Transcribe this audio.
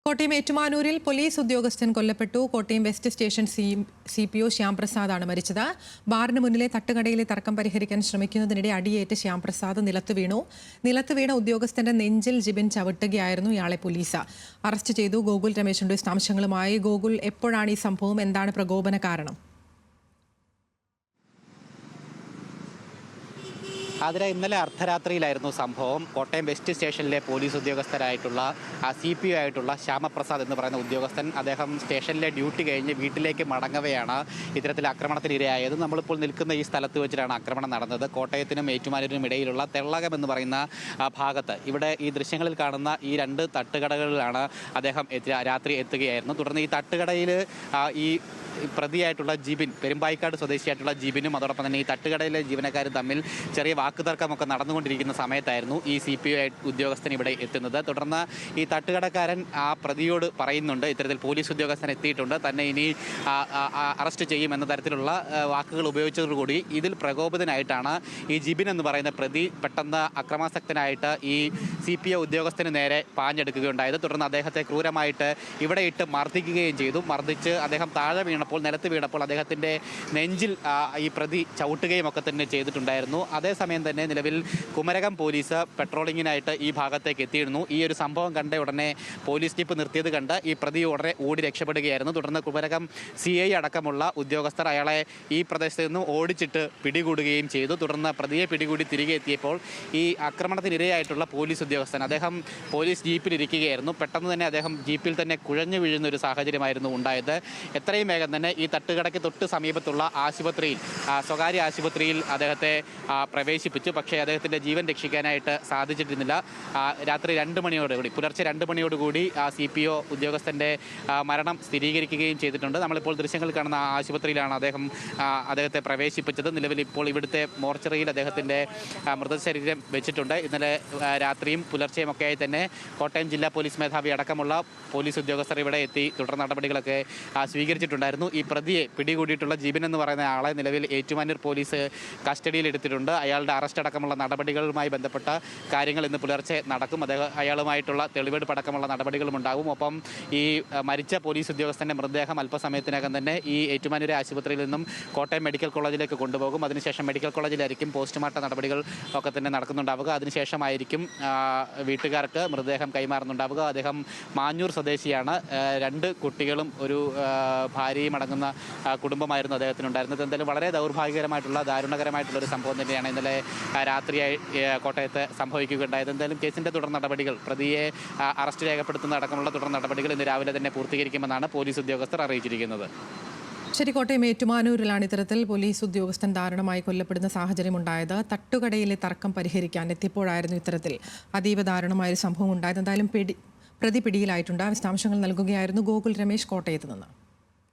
Kottayam ഏറ്റുമാനൂരിൽ police ഉദ്യോഗസ്ഥൻ കൊല്ലപ്പെട്ടു. Kottayam west station CPO ശ്യാംപ്രസാദാണ് മരിച്ചത്. ബാറിന് മുന്നിലെ തട്ടുകടയിലെ തർക്കം പരിഹരിക്കാൻ ശ്രമിക്കുന്നതിനിടെ അടിയേറ്റ് ശ്യാംപ്രസാദ് നിലത്ത് വീണ ഉദ്യോഗസ്ഥന്റെ നെഞ്ചിൽ ജിബിൻ ചവിട്ടുകയായിരുന്നു. ഇയാളെ പോലീസ് അറസ്റ്റ് ചെയ്തു. ഗോകുൽ രമേശുണ്ട് വിശദാംശങ്ങളുമായി. ഗോകുൽ, എപ്പോഴാണ് ഈ സംഭവം? എന്താണ് പ്രകോപന കാരണം? അതിന് ഇന്നലെ അർദ്ധരാത്രിയിലായിരുന്നു സംഭവം. കോട്ടയം വെസ്റ്റ് സ്റ്റേഷനിലെ പോലീസ് ഉദ്യോഗസ്ഥരായിട്ടുള്ള CPO ആയിട്ടുള്ള ശ്യാമപ്രസാദ് എന്ന് പറയുന്ന ഉദ്യോഗസ്ഥൻ, അദ്ദേഹം സ്റ്റേഷനിലെ ഡ്യൂട്ടി കഴിഞ്ഞ് വീട്ടിലേക്ക് മടങ്ങവെയാണ് ഇത്തരത്തിൽ ആക്രമണത്തിനിരയായത്. നമ്മളിപ്പോൾ നിൽക്കുന്ന ഈ സ്ഥലത്ത് വെച്ചിട്ടാണ് ആക്രമണം നടന്നത്. കോട്ടയത്തിനും ഏറ്റുമാനൂരിനും ഇടയിലുള്ള തെള്ളകം എന്ന് പറയുന്ന ഭാഗത്ത്, ഇവിടെ ഈ ദൃശ്യങ്ങളിൽ കാണുന്ന ഈ രണ്ട് തട്ടുകടകളിലാണ് അദ്ദേഹം രാത്രി എത്തുകയായിരുന്നു. തുടർന്ന് ഈ തട്ടുകടയിൽ ഈ പ്രതിയായിട്ടുള്ള ജിബിൻ, പെരുമ്പായിക്കാട് സ്വദേശിയായിട്ടുള്ള ജിബിനും അതോടൊപ്പം തന്നെ ഈ തട്ടുകടയിലെ ജീവനക്കാരും തമ്മിൽ ചെറിയ വാക്കുതർക്കമൊക്കെ നടന്നുകൊണ്ടിരിക്കുന്ന സമയത്തായിരുന്നു ഈ CPO ഉദ്യോഗസ്ഥൻ ഇവിടെ എത്തുന്നത്. തുടർന്ന് ഈ തട്ടുകടക്കാരൻ ആ പ്രതിയോട് പറയുന്നുണ്ട്, ഇത്തരത്തിൽ പോലീസ് ഉദ്യോഗസ്ഥൻ എത്തിയിട്ടുണ്ട്, തന്നെ ഇനി അറസ്റ്റ് ചെയ്യും എന്ന തരത്തിലുള്ള വാക്കുകൾ ഉപയോഗിച്ചതോടുകൂടി ഇതിൽ പ്രകോപിതനായിട്ടാണ് ഈ ജിബിൻ എന്ന് പറയുന്ന പ്രതി പെട്ടെന്ന് അക്രമാസക്തനായിട്ട് ഈ CPO ഉദ്യോഗസ്ഥന് നേരെ പാഞ്ഞെടുക്കുകയുണ്ടായത്. തുടർന്ന് അദ്ദേഹത്തെ ക്രൂരമായിട്ട് ഇവിടെ ഇട്ട് മർദ്ദിക്കുകയും ചെയ്തു. മർദ്ദിച്ച് അദ്ദേഹം താഴെ നിലത്ത് വീണപ്പോൾ അദ്ദേഹത്തിൻ്റെ നെഞ്ചിൽ ഈ പ്രതി ചവിട്ടുകയും ഒക്കെ തന്നെ ചെയ്തിട്ടുണ്ടായിരുന്നു. അതേസമയം തന്നെ നിലവിൽ കുമരകം പോലീസ് പെട്രോളിങ്ങിനായിട്ട് ഈ ഭാഗത്തേക്ക് എത്തിയിരുന്നു. ഈ ഒരു സംഭവം കണ്ട ഉടനെ പോലീസ് ജീപ്പ് നിർത്തിയത് കണ്ട് ഈ പ്രതി ഉടനെ ഓടി രക്ഷപ്പെടുകയായിരുന്നു. തുടർന്ന് കുമരകം CI അടക്കമുള്ള ഉദ്യോഗസ്ഥർ അയാളെ ഈ പ്രദേശത്ത് നിന്നും ഓടിച്ചിട്ട് പിടികൂടുകയും ചെയ്തു. തുടർന്ന് പ്രതിയെ പിടികൂടി തിരികെ എത്തിയപ്പോൾ ഈ ആക്രമണത്തിനിരയായിട്ടുള്ള പോലീസ് ഉദ്യോഗസ്ഥൻ, അദ്ദേഹം പോലീസ് ജീപ്പിലിരിക്കുകയായിരുന്നു. പെട്ടെന്ന് തന്നെ അദ്ദേഹം ജീപ്പിൽ തന്നെ കുഴഞ്ഞു വീഴുന്ന ഒരു സാഹചര്യമായിരുന്നു ഉണ്ടായത്. എത്രയും വേഗം തന്നെ ഈ തട്ടുകടയ്ക്ക് തൊട്ട് സമീപത്തുള്ള ആശുപത്രിയിൽ, സ്വകാര്യ ആശുപത്രിയിൽ അദ്ദേഹത്തെ പ്രവേശിപ്പിച്ചു. പക്ഷേ അദ്ദേഹത്തിൻ്റെ ജീവൻ രക്ഷിക്കാനായിട്ട് സാധിച്ചിരുന്നില്ല. രാത്രി 2 മണിയോടുകൂടി, പുലർച്ചെ 2 മണിയോടുകൂടി CPO ഉദ്യോഗസ്ഥൻ്റെ മരണം സ്ഥിരീകരിക്കുകയും ചെയ്തിട്ടുണ്ട്. നമ്മളിപ്പോൾ ദൃശ്യങ്ങൾ കാണുന്ന ആശുപത്രിയിലാണ് അദ്ദേഹത്തെ പ്രവേശിപ്പിച്ചത്. നിലവിൽ ഇപ്പോൾ ഇവിടുത്തെ മോർച്ചറിയിൽ അദ്ദേഹത്തിൻ്റെ മൃതശരീരം വെച്ചിട്ടുണ്ട്. ഇന്നലെ രാത്രിയും പുലർച്ചെയും ഒക്കെയായി തന്നെ കോട്ടയം ജില്ലാ പോലീസ് മേധാവി അടക്കമുള്ള പോലീസ് ഉദ്യോഗസ്ഥർ ഇവിടെ എത്തി തുടർ നടപടികളൊക്കെ സ്വീകരിച്ചിട്ടുണ്ടായിരുന്നു. ഈ പ്രതിയെ പിടികൂടിയിട്ടുള്ള ജിബിൻ എന്ന് പറയുന്ന ആളെ നിലവിൽ ഏറ്റുമാനൂർ പോലീസ് കസ്റ്റഡിയിൽ എടുത്തിട്ടുണ്ട്. അയാളുടെ അറസ്റ്റ് അടക്കമുള്ള നടപടികളുമായി ബന്ധപ്പെട്ട കാര്യങ്ങൾ ഇന്ന് പുലർച്ചെ നടക്കും. അയാളുമായിട്ടുള്ള തെളിവെടുപ്പ് അടക്കമുള്ള നടപടികളും ഉണ്ടാകും. ഒപ്പം ഈ മരിച്ച പോലീസ് ഉദ്യോഗസ്ഥൻ്റെ മൃതദേഹം അല്പസമയത്തിനകം തന്നെ ഈ ഏറ്റുമാനൂർ ആശുപത്രിയിൽ നിന്നും കോട്ടയം മെഡിക്കൽ കോളേജിലേക്ക് കൊണ്ടുപോകും. അതിനുശേഷം മെഡിക്കൽ കോളേജിലായിരിക്കും പോസ്റ്റ്മോർട്ടം നടപടികൾ ഒക്കെ തന്നെ നടക്കുന്നുണ്ടാവുക. അതിനുശേഷമായിരിക്കും വീട്ടുകാർക്ക് മൃതദേഹം കൈമാറുന്നുണ്ടാവുക. അദ്ദേഹം മാഞ്ഞൂർ സ്വദേശിയാണ്. 2 കുട്ടികളും ഒരു ഭാര്യയും അടങ്ങുന്ന കുടുംബമായിരുന്നു അദ്ദേഹത്തിനുണ്ടായിരുന്നത്. എന്തായാലും വളരെ ദൗർഭാഗ്യകരമായിട്ടുള്ള, ദാരുണകരമായിട്ടുള്ള ഒരു സംഭവം തന്നെയാണ് ഇന്നലെ രാത്രിയായി കോട്ടയത്ത് സംഭവിക്കുകയുണ്ടായത്. എന്തായാലും കേസിൻ്റെ തുടർ നടപടികൾ, പ്രതിയെ അറസ്റ്റ് രേഖപ്പെടുത്തുന്ന അടക്കമുള്ള തുടർ നടപടികൾ ഇന്ന് രാവിലെ തന്നെ പൂർത്തീകരിക്കുമെന്നാണ് പോലീസ് ഉദ്യോഗസ്ഥർ അറിയിച്ചിരിക്കുന്നത്. ശരി, കോട്ടയം ഏറ്റുമാനൂരിലാണ് ഇത്തരത്തിൽ പോലീസ് ഉദ്യോഗസ്ഥൻ ദാരുണമായി കൊല്ലപ്പെടുന്ന സാഹചര്യമുണ്ടായത്. തട്ടുകടയിലെ തർക്കം പരിഹരിക്കാൻ എത്തിയപ്പോഴായിരുന്നു ഇത്തരത്തിൽ അതീവ ദാരുണമായൊരു സംഭവം ഉണ്ടായത്. എന്തായാലും പ്രതി പിടിയിലായിട്ടുണ്ട്. വിശദാംശങ്ങൾ നൽകുകയായിരുന്നു ഗോകുൽ രമേശ് കോട്ടയത്ത് നിന്ന്.